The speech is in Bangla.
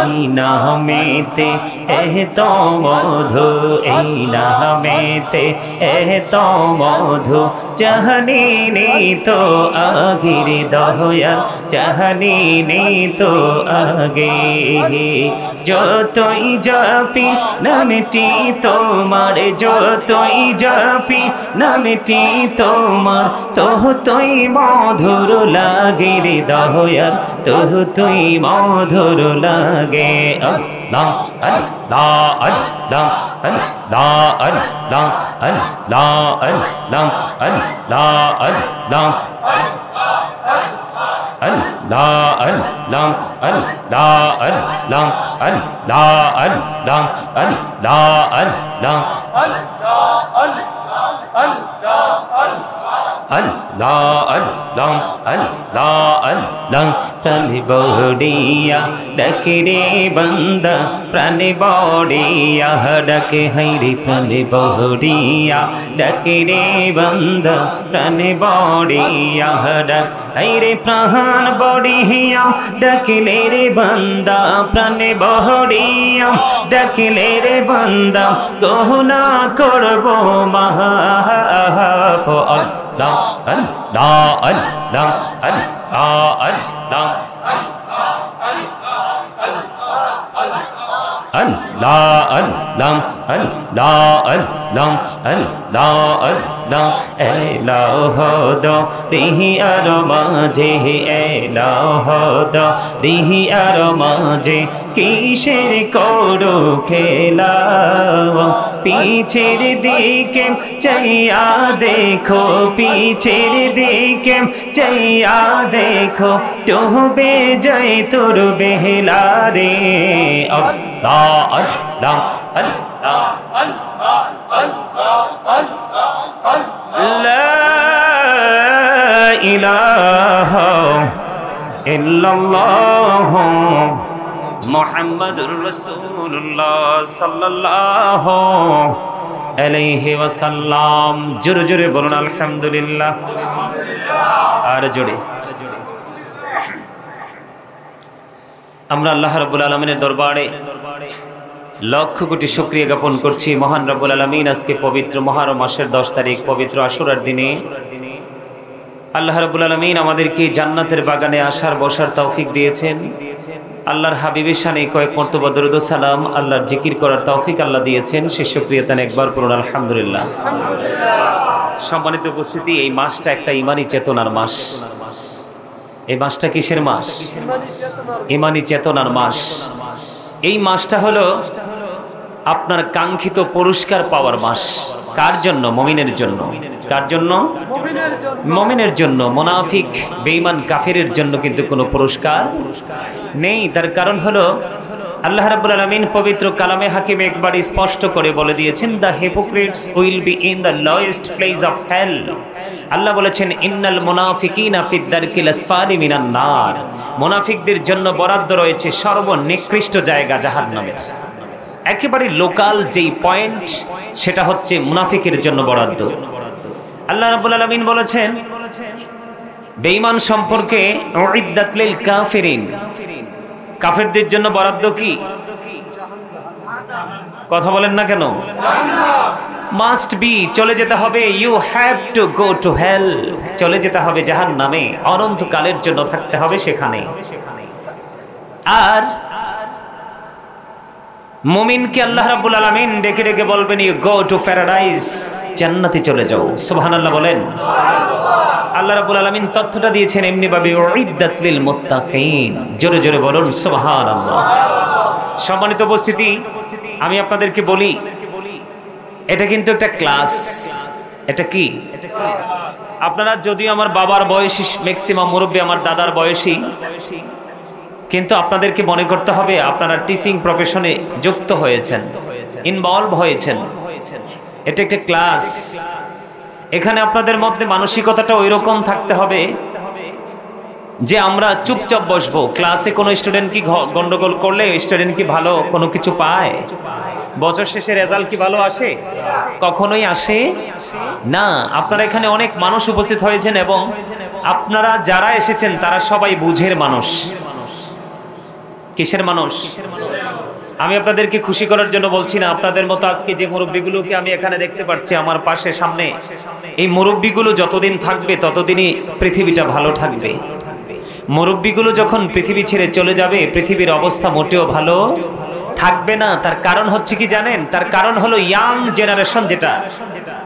এই নামেতে এত মধু, এই নামেতে এত মধু, জাহানি তো আগের দয়াল, জাহানি তো আগে। যতই জাপি নামটি তোমার, যতই জাপি নামটি তোমার, ততই মধুর লাগে রে দয়াল, ততই মধুর লাগে। আল্লাহ আল্লাহ আল্লাহ আল্লাহ আল্লাহ আল্লাহ আল্লাহ আল্লাহ আল্লাহ Allah Allah Allah Allah Allah Allah Allah Allah Allah Allah Allah প্রাণে বড়িয়া ডাকে রে বান্দা, প্রাণে বড়িয়া ডাকে হাইরে, প্রাণে বড়িয়া ডাকে রে বান্দা, প্রাণে বড়িয়া ডাক হাইরে, প্রাণ বড়িয়া ডাকিলে রে বান্দা, প্রাণে বড়িয়া ডাকিলে রে বান্দা, গহনা করব মাফ। Allah Allah Allah Allah Allah Allah Allah Allah Allah Allah এলাহ রিহি আর মাঝে, এলাহ রিহি আর মাঝে, কিসের করো খেলা, পিছের দিকে চাইয়া দেখো, পিছের দিকে চাইয়া দেখো, ডুবে যায় তোর বেহলা রে। আল্লাহ আল্লাহ আল্লাহ আল্লাহ আল্লাহ লা ইলাহা ইল্লাল্লাহ মুহাম্মাদুর রাসূলুল্লাহ সাল্লাল্লাহু আলাইহি ওয়াসাল্লাম। জোরে জোরে বলুন আলহামদুলিল্লাহ। আর জোরে আমরা আল্লাহ রাব্বুল আলামিনের দরবারে লক্ষ কোটি শুকরিয়া জ্ঞাপন করছি। মহান রব্বুল আলামিন আজকে পবিত্র মহরম মাসের 10 তারিখ পবিত্র আশুরার দিনে আল্লাহ রাব্বুল আলামিন আমাদেরকে জান্নাতের বাগানে আসার বসার তৌফিক দিয়েছেন। আল্লাহর হাবিবের শানে কয়েক মর্তবা দরুদ ও সালাম, আল্লাহর জিকির করার তৌফিক আল্লাহ দিয়েছেন। সেই শুকরিয়া তান একবার পড়ুন আলহামদুলিল্লাহ। সম্মানিত উপস্থিতি, এই মাসটা একটা ঈমানি চেতনার মাস। এই মাসটা কিসের মাস? ঈমানি চেতনার মাস। এই মাসটা হলো আপনার কাঙ্ক্ষিত পুরস্কার পাওয়ার মাস। কার জন্য? মুমিনের জন্য। কার জন্য? মুমিনের জন্য। মুনাফিক বেঈমান কাফিরের জন্য কিন্তু কোনো পুরস্কার নেই। তার কারণ হলো আল্লাহ রাব্বুল আলামিন পবিত্র কালামে হাকিম একবার স্পষ্ট করে বলে দিয়েছেন, the hypocrites will be in the lowest place of hell. আল্লাহ বলেছেন, ইন্নাল মুনাফিকিনা ফিদ দারকিল আসফালি মিনান নার। মুনাফিকদের জন্য বরাদ্দ রয়েছে সর্বনিকৃষ্ট জায়গা জাহান্নামের। একেবারে লোকাল যেই পয়েন্ট, সেটা হচ্ছে মুনাফিকের জন্য বরাদ্দ। আল্লাহ রাব্বুল আলামিন বলেছেন বেঈমান সম্পর্কে, উইদ্দাত লিল কাফিরিন, কাফেরদের জন্য বরাদ্দ কি? কথা বলেন না কেন? মাস্ট বি, চলে যেতে হবে। You have to go to hell, চলে যেতে হবে জাহান্নামে, অনন্তকালের জন্য থাকতে হবে সেখানে। আর মুমিনকে আল্লাহ রাব্বুল আলামিন ডেকে ডেকে বলবেন, ইউ গো টু প্যারাডাইস, জান্নাতে চলে যাও। সুবহানাল্লাহ বলেন। আল্লাহ রাব্বুল আলামিন তথ্যটা দিয়েছেন এমনি ভাবে, উইদ্দাত লিল মুত্তাকিন। জোরে জোরে বলুন সুবহানাল্লাহ। সম্মানিত উপস্থিতি, আমি আপনাদেরকে বলি, এটা কিন্তু একটা ক্লাস। এটা কি? আপনারা যদিও আমার বাবার বয়সী, ম্যাক্সিমাম মুরব্বী আমার দাদার বয়সী, কিন্তু আপনাদেরকে মনে করতে হবে আপনারা টিচিং প্রফেশনে যুক্ত হয়েছেন, ইনভলভ হয়েছেন। এটা একটা ক্লাস। এখানে আপনাদের মধ্যে মানসিকতাটা ওই রকম থাকতে হবে যে আমরা চুপচাপ বসবো। ক্লাসে কোনো স্টুডেন্ট কি গন্ডগোল করলে স্টুডেন্ট কি ভালো কোনো কিছু পায়? বছর শেষে রেজাল্ট কি ভালো আসে? কখনোই আসে না। আপনারা এখানে অনেক মানুষ উপস্থিত হয়েছেন এবং আপনারা যারা এসেছেন তারা সবাই বুঝের মানুষ। কিসের মানুষ? আমি আপনাদেরকে খুশি করার জন্য বলছি না, আপনাদের মতো আজকে যে মুরব্বীগুলোকে আমি এখানে দেখতে পাচ্ছি আমার পাশে সামনে, এই মুরব্বীগুলো যতদিন থাকবে ততদিনই পৃথিবীটা ভালো থাকবে। মুরব্বীগুলো যখন পৃথিবী ছেড়ে চলে যাবে পৃথিবীর অবস্থা মোটেও ভালো থাকবে না। তার কারণ হচ্ছে কি জানেন? তার কারণ হলো ইয়াং জেনারেশন যেটা